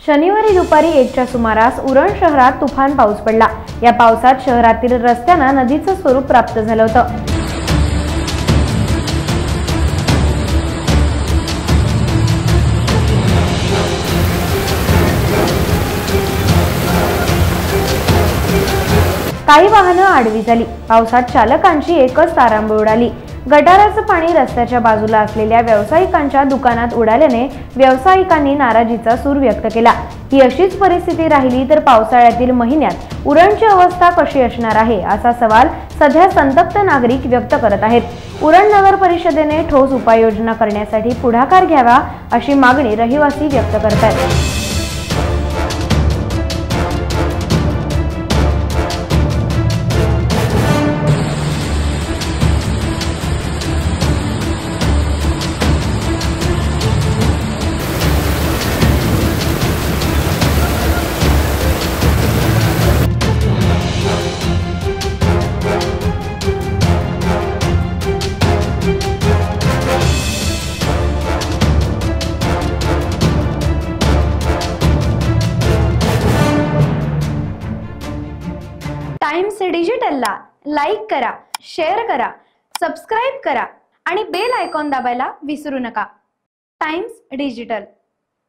शनिवारी दुपारी 1च्या सुमारास उरण शहरात तुफान पाऊस पडला। या पावसात शहरातील रस्त्यांना नदीचं स्वरूप प्राप्त झालं होतं। काही वाहनं आडवी झाली। पावसात चालकांची एकच तारांबळ उडाली। गटाराचं पाणी रस्त्याच्या बाजूला असलेल्या व्यावसायिकांच्या दुकानात उडाल्याने व्यावसायिकांनी नाराजीचा सूर व्यक्त केला। ही अशीच परिस्थिती राहिली तर पावसाळ्यातील महिन्यात उरणची अवस्था कशी असणार आहे, असा सवाल सध्या संतप्त नागरिक व्यक्त करत आहेत। उरण नगर परिषदेने ठोस उपाययोजना करण्यासाठी पुढाकार घ्यावा, अशी मागणी रहिवासी व्यक्त करत आहेत। टाइम्स डिजिटलला लाईक करा, शेअर करा, सबस्क्राइब करा आणि बेल आयकॉन दाबायला विसरू नका। Times digital.